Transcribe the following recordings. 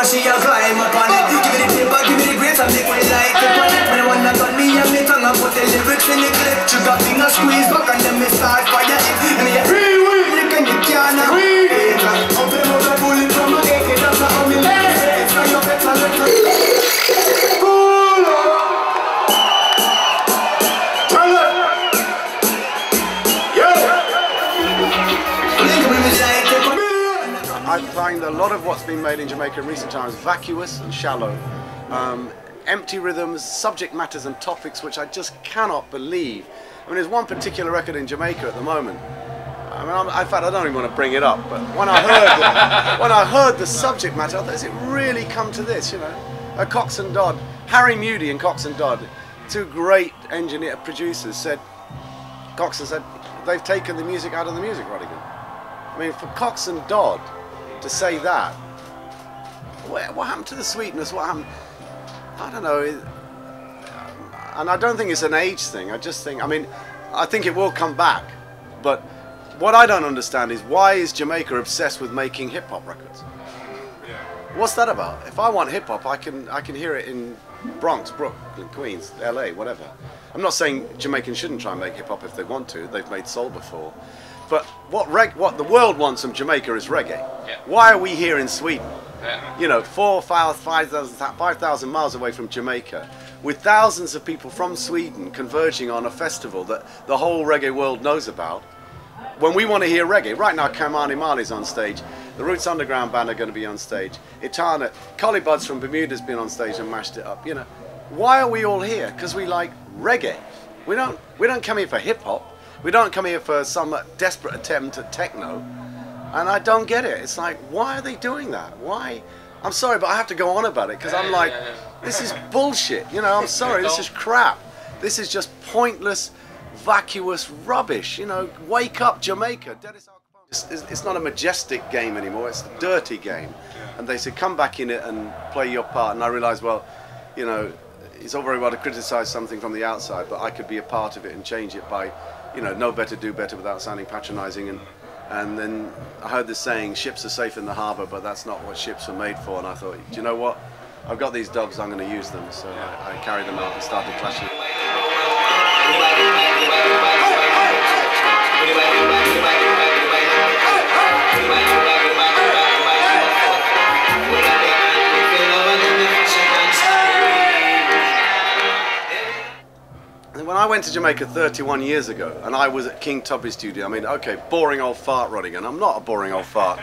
She a climb up on it. Give me the paper, give me the grapes and make me light up on it. When I wanna turn me and me tongue, I put the lyrics in the clip. Sugar finger squeeze back and then me start fire it. And me a lick and you can't read. Up and out a bullet from my AK, that's how me live. It's not your better letter. I find a lot of what's been made in Jamaica in recent times vacuous and shallow, empty rhythms, subject matters and topics which I just cannot believe. I mean, there's one particular record in Jamaica at the moment. I mean, in fact, I don't even want to bring it up, but when I heard the subject matter, I thought, has it really come to this, you know? Cox and Dodd, Harry Mudie and Cox and Dodd, two great engineer producers, said, Coxon said, they've taken the music out of the music, Rodigan. I mean, for Cox and Dodd to say that, what happened to the sweetness? What happened? I don't know. And I don't think it's an age thing. I just think, I mean, I think it will come back. But what I don't understand is, why is Jamaica obsessed with making hip-hop records? Yeah. What's that about? If I want hip-hop, I can hear it in Bronx, Brooklyn, Queens, LA, whatever. I'm not saying Jamaicans shouldn't try and make hip-hop if they want to. They've made soul before. But what the world wants from Jamaica is reggae. Yeah. Why are we here in Sweden? Yeah. You know, 5,000 miles away from Jamaica, with thousands of people from Sweden converging on a festival that the whole reggae world knows about. When we want to hear reggae, right now Kamani Marley's on stage, the Roots Underground Band are going to be on stage, Itana, Collie Buddz from Bermuda's been on stage and mashed it up. You know, why are we all here? Because we like reggae. We don't come here for hip hop. We don't come here for some desperate attempt at techno, and I don't get it. It's like, why are they doing that? Why? I'm sorry, but I have to go on about it because I'm like, this is bullshit. You know, I'm sorry, this is crap. This is just pointless, vacuous rubbish. You know, wake up, Jamaica. It's not a majestic game anymore. It's a dirty game. And they said, come back in it and play your part. And I realised, well, you know, it's all very well to criticise something from the outside, but I could be a part of it and change it by, you know, know better, do better without sounding patronising. And then I heard this saying, ships are safe in the harbour, but that's not what ships are made for. And I thought, do you know what? I've got these dubs, I'm going to use them. So I carried them out and started clashing. When I went to Jamaica 31 years ago, and I was at King Tubby's studio, I mean, okay, boring old fart, Rodigan. I'm not a boring old fart,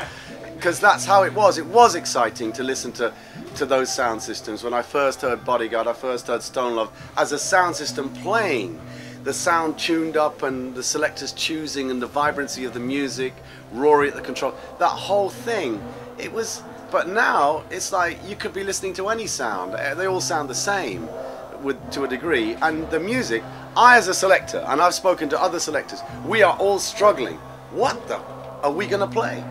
because that's how it was. It was exciting to listen to those sound systems. When I first heard Bodyguard, I first heard Stone Love as a sound system playing, the sound tuned up and the selectors choosing and the vibrancy of the music, Rory at the control, that whole thing, it was, but now it's like you could be listening to any sound. They all sound the same. To a degree, and the music, I as a selector, and I've spoken to other selectors, we are all struggling. What the are we going to play?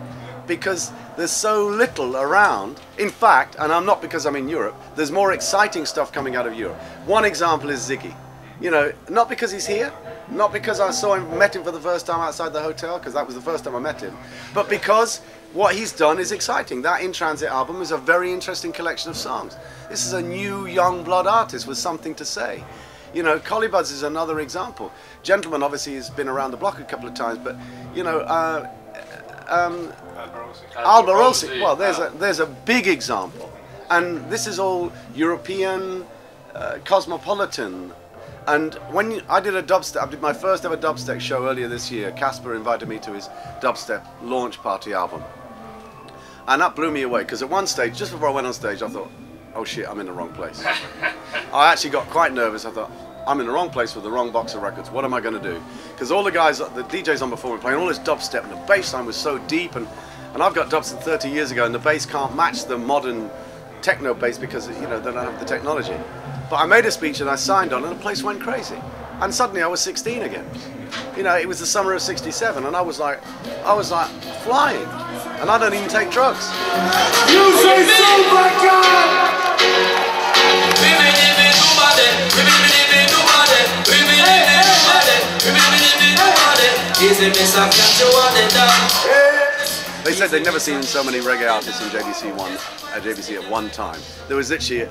Because there's so little around. In fact, and I'm not because I'm in Europe, there's more exciting stuff coming out of Europe. One example is Ziggy. You know, not because he's here, not because I saw him, met him for the first time outside the hotel, because that was the first time I met him, but because what he's done is exciting. That In Transit album is a very interesting collection of songs. This is a new young blood artist with something to say. You know, Collie Buddz is another example. Gentleman obviously has been around the block a couple of times, but you know, Albarosi. Well, there's a big example, and this is all European, cosmopolitan. And when I did a dubstep, I did my first ever dubstep show earlier this year. Casper invited me to his dubstep launch party album, and that blew me away, because at one stage, just before I went on stage, I thought, oh shit, I'm in the wrong place. I actually got quite nervous. I thought, I'm in the wrong place with the wrong box of records. What am I going to do? Because all the guys, the DJs on before me, playing all this dubstep, and the bass line was so deep, and I've got dubstep 30 years ago, and the bass can't match the modern techno bass because, you know, they don't have the technology. But I made a speech and I signed on, and the place went crazy. And suddenly I was 16 again. You know, it was the summer of '67, and I was like flying. And I don't even take drugs. You say so, my God! They said they'd never seen so many reggae artists in JVC at one time. There was literally,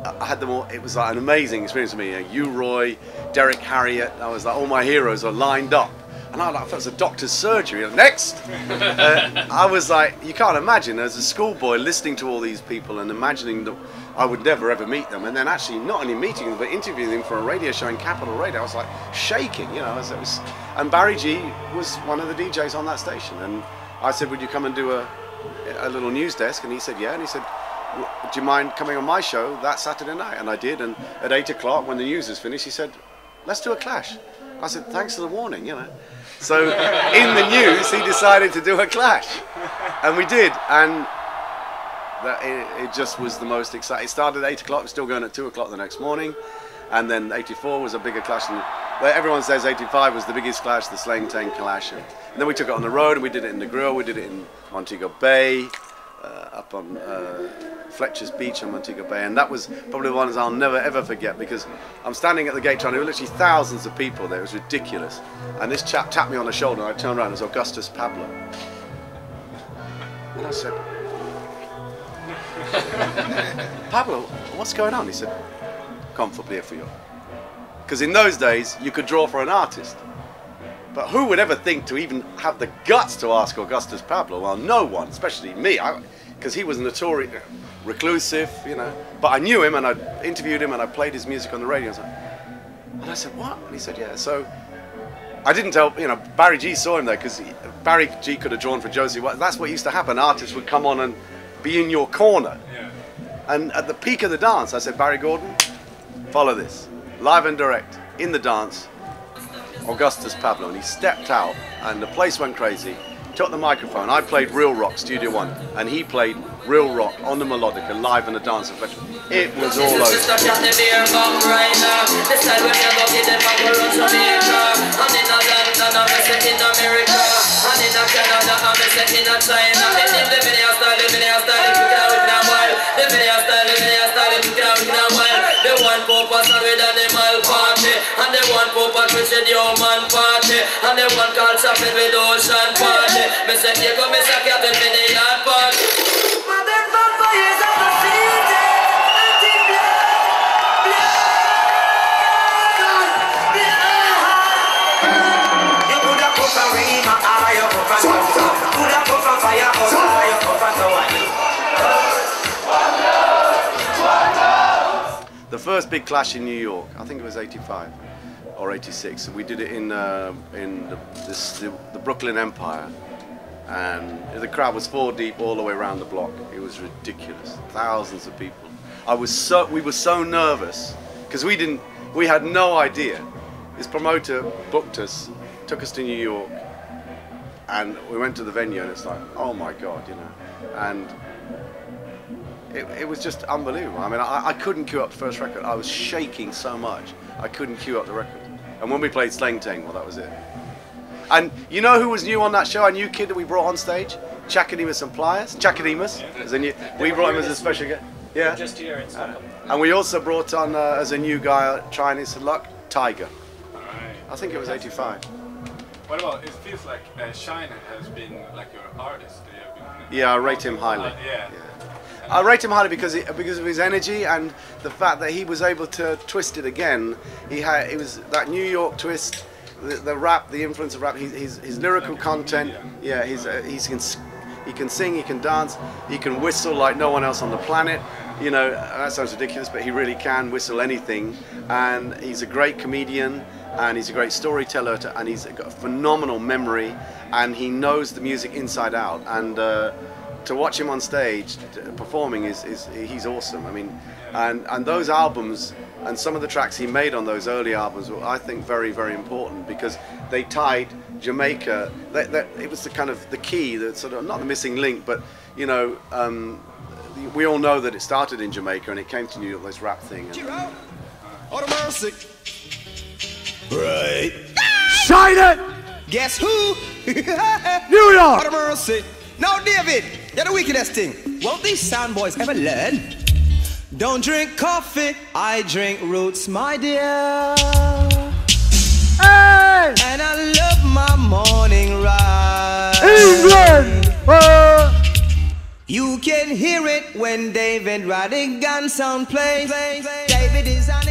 I had them all, it was like an amazing experience for me. You, Roy, Derek Harriott, I was like, all my heroes are lined up. And I felt it was a doctor's surgery. Next! I was like, you can't imagine, as a schoolboy listening to all these people and imagining that I would never ever meet them, and then actually not only meeting them, but interviewing them for a radio show in Capital Radio. I was like shaking, you know. And Barry G was one of the DJs on that station. And I said, would you come and do a little news desk? And he said, yeah. And he said, do you mind coming on my show that Saturday night? And I did. And at 8 o'clock, when the news was finished, he said, let's do a clash. I said, thanks for the warning, you know. So in the news, he decided to do a clash. And we did. And it just was the most exciting. It started at 8 o'clock, still going at 2 o'clock the next morning. And then 84 was a bigger clash. And everyone says 85 was the biggest clash, the Slang Tang clash. And then we took it on the road, and we did it in the Grill, we did it in Montego Bay, up on Fletcher's Beach on Montego Bay. And that was probably the ones I'll never ever forget, because I'm standing at the gate trying to, there were literally thousands of people there, it was ridiculous. And this chap tapped me on the shoulder, and I turned around, it was Augustus Pablo. And I said, Pablo, what's going on? He said, come for beer for you. Because in those days, you could draw for an artist. But who would ever think to even have the guts to ask Augustus Pablo? Well, no one, especially me, because he was notorious, reclusive, you know. But I knew him, and I interviewed him, and I played his music on the radio. And I said, what? And he said, yeah. So I didn't tell, you know, Barry G saw him there, because Barry G could have drawn for Josie. That's what used to happen. Artists would come on and be in your corner. Yeah. And at the peak of the dance, I said, Barry Gordon, follow this. Live and direct, in the dance, Augustus Pablo. And he stepped out, and the place went crazy. Took the microphone. I played Real Rock, Studio One, and he played Real Rock on the melodica, live in the dance. It was all over. The one purpose with animal party, and the one purpose with human party, and the one called shopping with ocean party. Me say here go, me say Captain in the yard party. Modern vampires of the city, anti-black, you could have put a ring on eye, you could have put a fire on eye, you could have put The first big clash in New York, I think it was 85 or 86. We did it in the Brooklyn Empire, and the crowd was 4 deep all the way around the block. It was ridiculous, thousands of people. We were so nervous because we had no idea. This promoter booked us, took us to New York, and we went to the venue, and it's like, oh my God, you know, and it was just unbelievable. I mean, I couldn't cue up the first record. I was shaking so much, I couldn't cue up the record. And when we played Slang Tang, well, that was it. And you know who was new on that show? A new kid that we brought on stage? Chakademus and Pliers. Chakademus. We brought him as a special guest. Yeah. Just here in Stockholm. And we also brought on as a new guy trying his luck, Tiger. Right. I think it was 85. What about? It feels like Shine has been like your artist. Yeah, I rate him highly. Yeah. I rate him highly because of his energy and the fact that he was able to twist it again. It was that New York twist, the rap, the influence of rap. His lyrical content. Yeah, he can sing, he can dance, he can whistle like no one else on the planet. You know, that sounds ridiculous, but he really can whistle anything. And he's a great comedian, and he's a great storyteller, and he's got a phenomenal memory, and he knows the music inside out. And to watch him on stage performing he's awesome. I mean, and those albums and some of the tracks he made on those early albums were, I think, very, very important because they tied Jamaica. It was the kind of the key, that sort of not the missing link, but you know, we all know that it started in Jamaica and it came to New York, this rap thing. Right. Shine it! Guess who? New York! What mercy. Now, David, you're the wickedest thing. Won't these sound boys ever learn? Don't drink coffee, I drink roots, my dear. Hey! And I love my morning hear it when David Rodigan sound plays. David is on